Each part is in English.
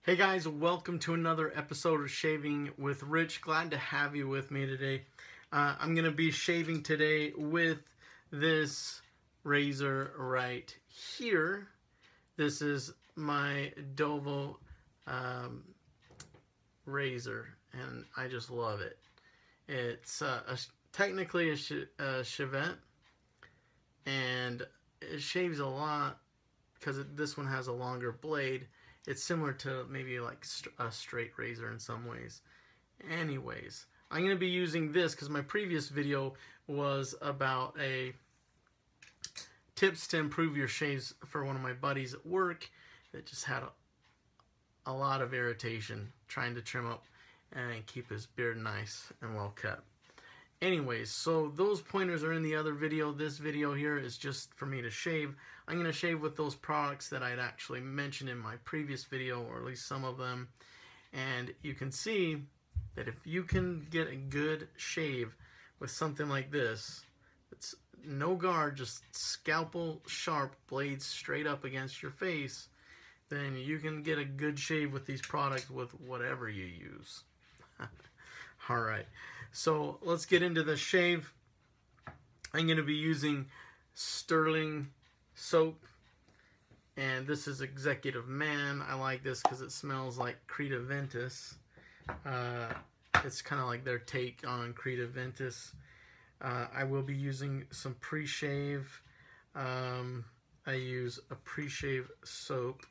Hey guys, welcome to another episode of Shaving with Rich. Glad to have you with me today. I'm going to be shaving today with this razor right here. This is my Dovo razor, and I just love it. It's technically a Shavette, and it shaves a lot because this one has a longer blade. It's similar to maybe like a straight razor in some ways. Anyways, I'm going to be using this because my previous video was about tips to improve your shaves for one of my buddies at work that just had a lot of irritation trying to trim up and keep his beard nice and well cut. Anyways, so those pointers are in the other video. This video here is just for me to shave. I'm going to shave with those products that I'd actually mentioned in my previous video, or at least some of them. And you can see that if you can get a good shave with something like this, it's no guard, just scalpel sharp blades straight up against your face, then you can get a good shave with these products with whatever you use. Alright, so let's get into the shave. I'm going to be using Sterling soap, and this is Executive Man. I like this because it smells like Creta Ventus. It's kind of like their take on Creta Ventus. I will be using some pre-shave. I use a pre-shave soap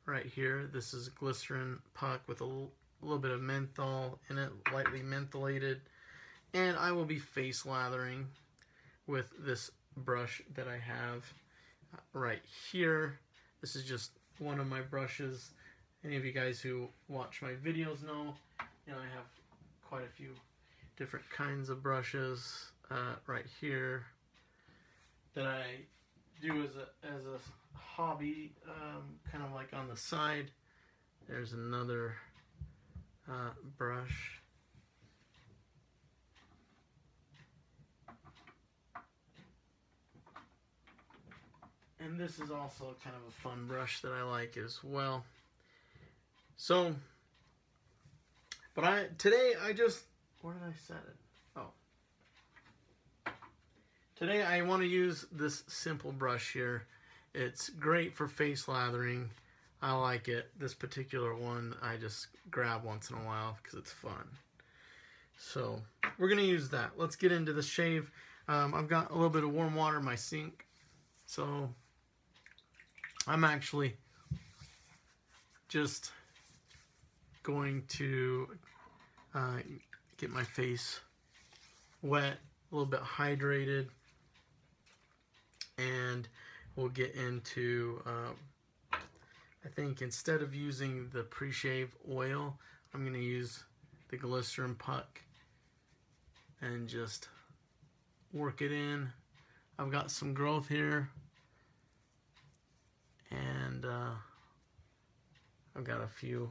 right here. This is glycerin puck with a little bit of menthol in it, lightly mentholated. And I will be face lathering with this brush that I have right here. This is just one of my brushes. Any of you guys who watch my videos know, I have quite a few different kinds of brushes right here that I do as a hobby, kind of like on the side. There's another brush. And this is also kind of a fun brush that I like as well. So, but today I just, where did I set it? Oh. Today I want to use this simple brush here. It's great for face lathering. I like it. This particular one I just grab once in a while because it's fun. So we're going to use that. Let's get into the shave. I've got a little bit of warm water in my sink. So I'm actually just going to get my face wet, a little bit hydrated, and we'll get into I think instead of using the pre-shave oil, I'm going to use the glycerin puck and just work it in. I've got some growth here, and I've got a few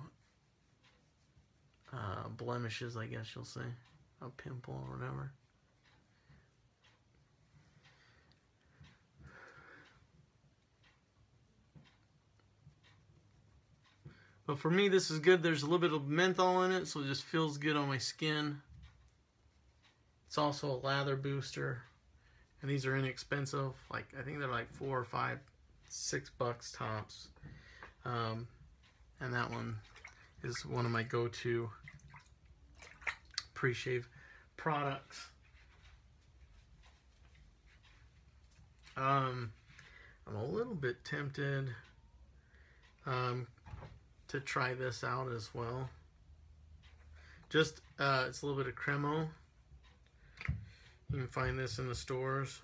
blemishes, I guess you'll say, a pimple or whatever. But for me, this is good. There's a little bit of menthol in it, so it just feels good on my skin. It's also a lather booster, and these are inexpensive. Like, I think they're like $4 or $5, $6 tops. And that one is one of my go-to pre-shave products. I'm a little bit tempted to try this out as well. Just it's a little bit of Cremo. You can find this in the stores,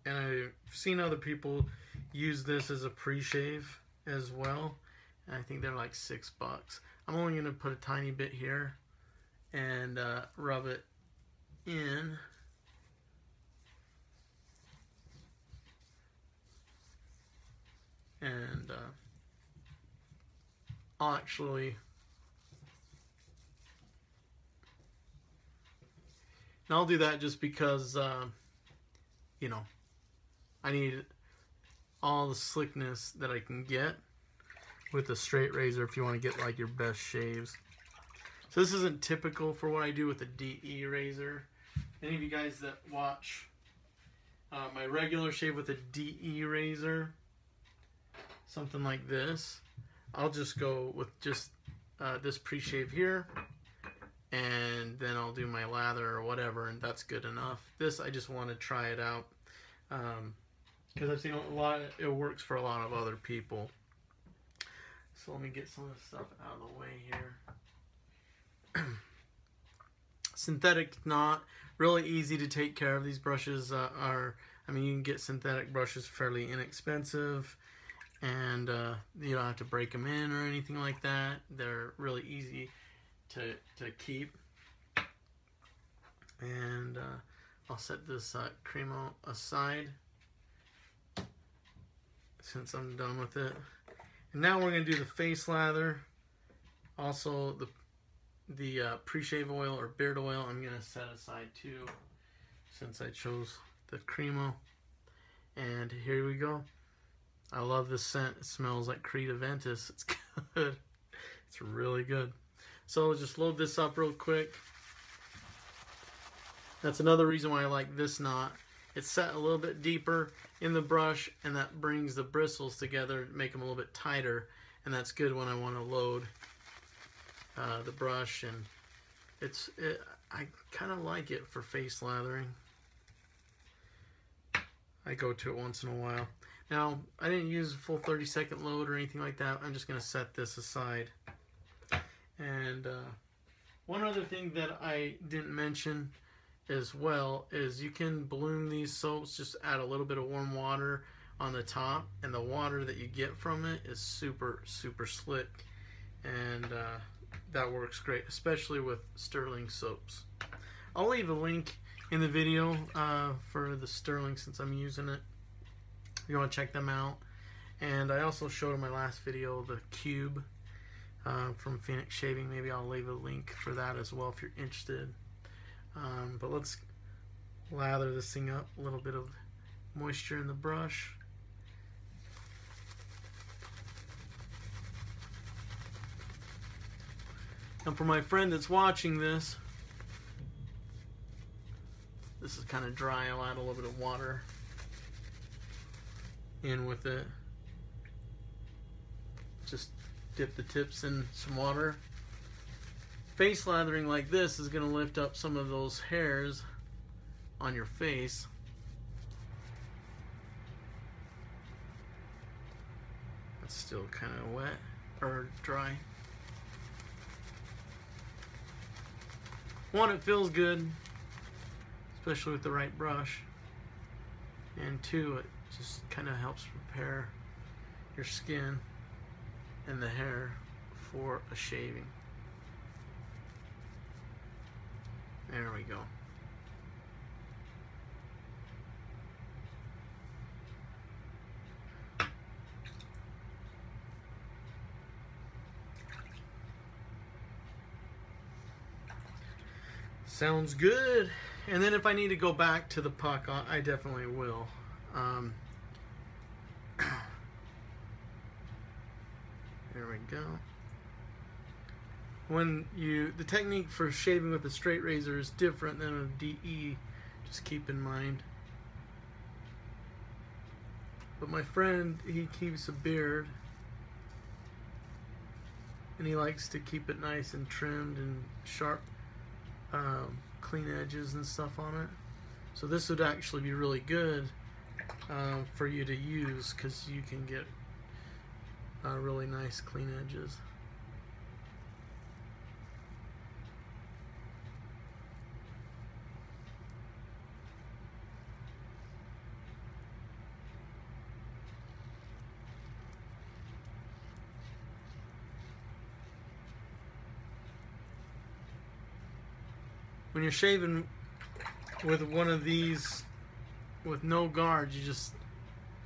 and I've seen other people use this as a pre-shave as well, and I think they're like $6. I'm only going to put a tiny bit here and rub it in. And I'll actually, and I'll do that just because, you know, I need all the slickness that I can get. with a straight razor if you want to get like your best shaves. So this isn't typical for what I do with a DE razor. Any of you guys that watch my regular shave with a DE razor, something like this, I'll just go with just this pre-shave here, and then I'll do my lather or whatever, and that's good enough. This, I just want to try it out because I've seen it works for a lot of other people. So let me get some of this stuff out of the way here. Synthetic, not really easy to take care of. These brushes I mean, you can get synthetic brushes fairly inexpensive, and you don't have to break them in or anything like that. They're really easy to keep. And I'll set this Cremo aside since I'm done with it. And now we're going to do the face lather. Also the pre-shave oil or beard oil I'm going to set aside too, since I chose the Cremo. And here we go. I love this scent. It smells like Creed Aventus. It's good. It's really good. So just load this up real quick. That's another reason why I like this knot. It's set a little bit deeper in the brush, and that brings the bristles together to make them a little bit tighter, and that's good when I want to load the brush. And I kind of like it for face lathering. I go to it once in a while. Now, I didn't use a full 30-second load or anything like that. I'm just going to set this aside. And one other thing that I didn't mention as well is you can balloon these soaps. Just add a little bit of warm water on the top, and the water that you get from it is super slick, and that works great, especially with sterling soaps. I'll leave a link in the video for the sterling, since I'm using it, if you want to check them out. And I also showed in my last video the cube from Phoenix Shaving. Maybe I'll leave a link for that as well if you're interested. But let's lather this thing up. A little bit of moisture in the brush. And for my friend that's watching this is kind of dry. I'll add a little bit of water in with it. Just dip the tips in some water. Face lathering like this is going to lift up some of those hairs on your face. It's still kind of wet or dry. One, it feels good, especially with the right brush. And two, it just kind of helps prepare your skin and the hair for a shaving. There we go. Sounds good. And then if I need to go back to the puck, I definitely will. There we go. The technique for shaving with a straight razor is different than a DE, just keep in mind. But my friend, he keeps a beard, and he likes to keep it nice and trimmed and sharp, clean edges and stuff on it. So this would actually be really good for you to use, because you can get really nice clean edges. When you're shaving with one of these with no guards, you just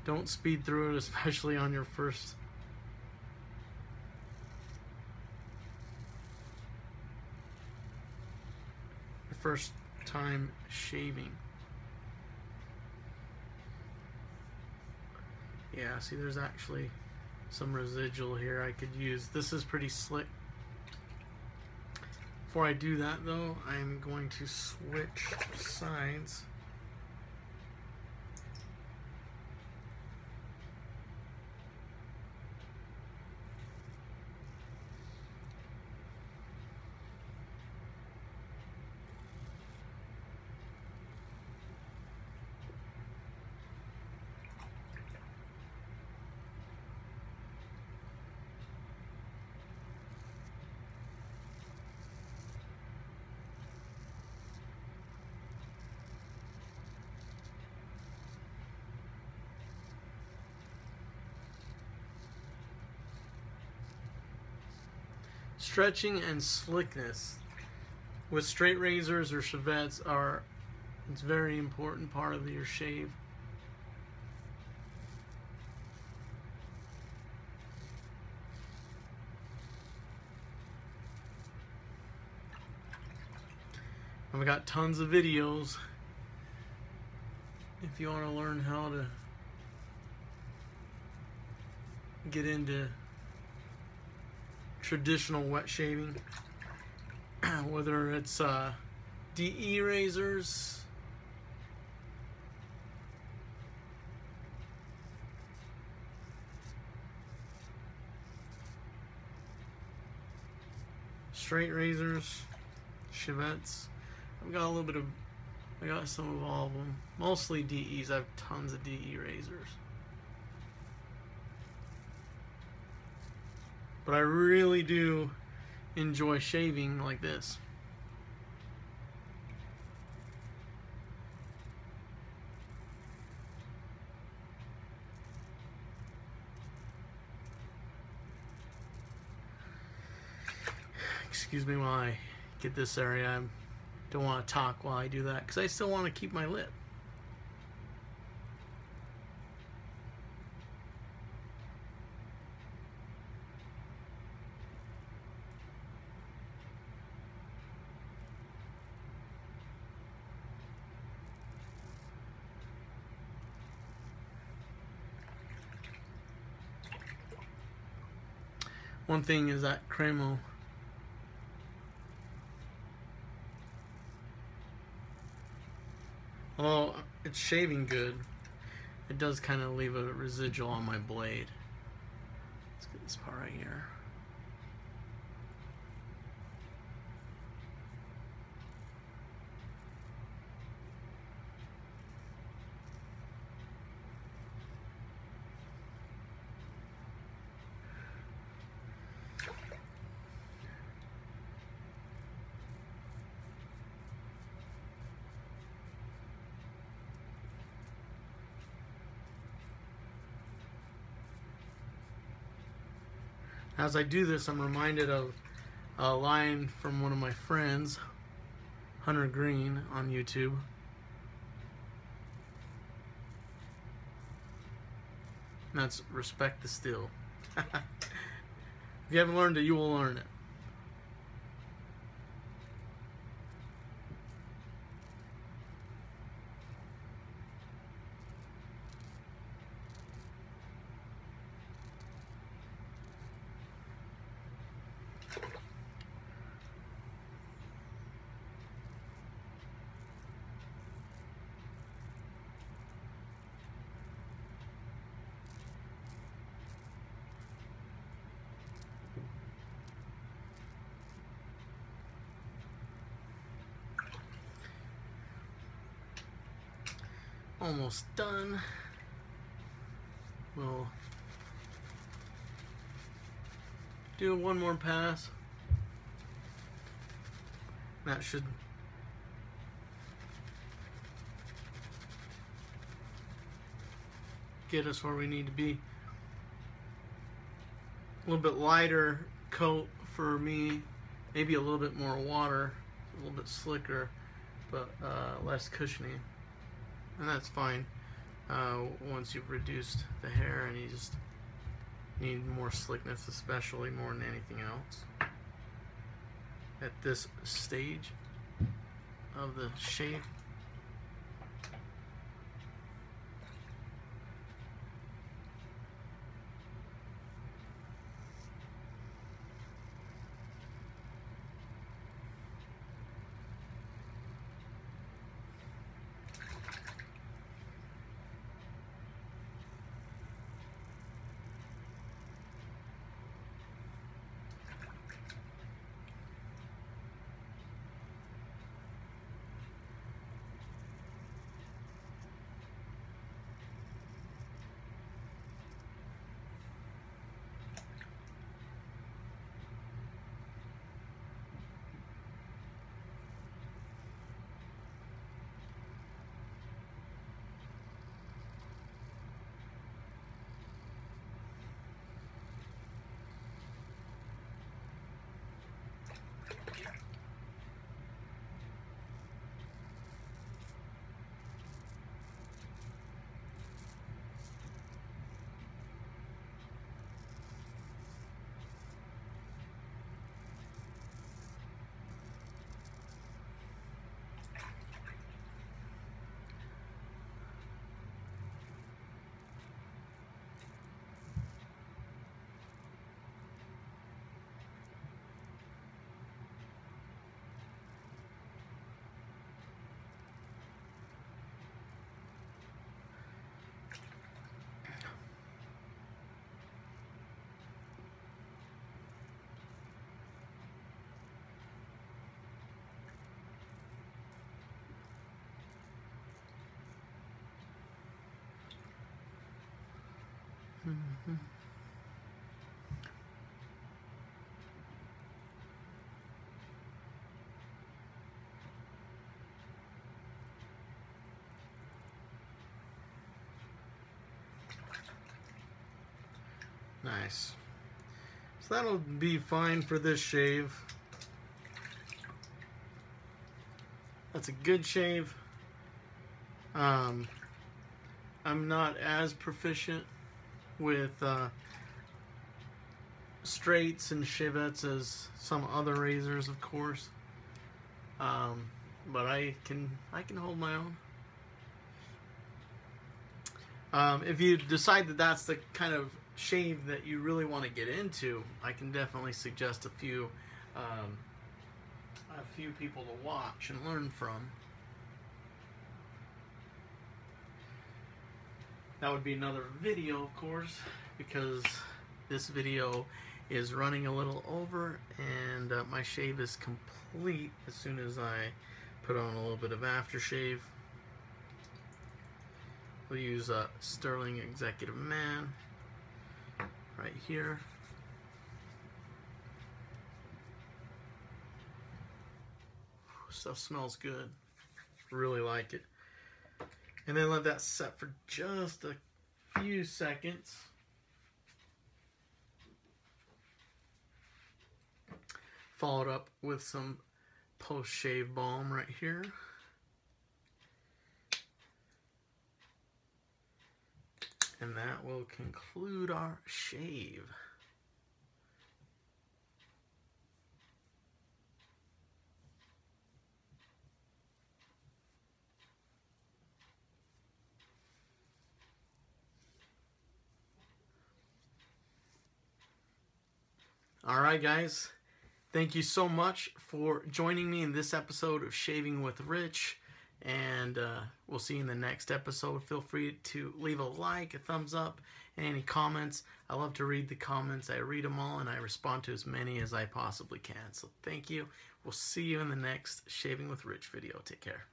don't speed through it, especially on your first time shaving. Yeah, see, there's actually some residual here I could use. This is pretty slick. Before I do that though, I'm going to switch sides. Stretching and slickness with straight razors or Shavettes it's a very important part of your shave. I've got tons of videos if you want to learn how to get into traditional wet shaving, whether it's DE razors, straight razors, Shavettes. I got some of all of them. Mostly DEs. I have tons of DE razors. But I really do enjoy shaving like this. Excuse me while I get this area. I don't want to talk while I do that because I still want to keep my lip. One thing is that Cremo, although it's shaving good, it does kind of leave a residual on my blade. Let's get this part right here. As I do this, I'm reminded of a line from one of my friends, Hunter Green, on YouTube. And that's respect the still. If you haven't learned it, you will learn it. Almost done. We'll do one more pass. That should get us where we need to be. A little bit lighter coat for me, maybe a little bit more water, a little bit slicker, but less cushioning. And that's fine once you've reduced the hair and you just need more slickness, especially more than anything else at this stage of the shave. Nice. So that'll be fine for this shave. That's a good shave. I'm not as proficient with straights and shavettes as some other razors, of course. But I can hold my own. If you decide that that's the kind of shave that you really want to get into, I can definitely suggest a few people to watch and learn from. That would be another video, of course, because this video is running a little over, and my shave is complete as soon as I put on a little bit of aftershave. We'll use a Sterling Executive Man right here. Stuff smells good. Really like it. And then let that set for just a few seconds. Followed up with some post-shave balm right here. And that will conclude our shave. All right, guys. Thank you so much for joining me in this episode of Shaving with Rich. And we'll see you in the next episode. Feel free to leave a like, a thumbs up, and any comments. I love to read the comments. I read them all, and I respond to as many as I possibly can. So thank you. We'll see you in the next Shaving with Rich video. Take care.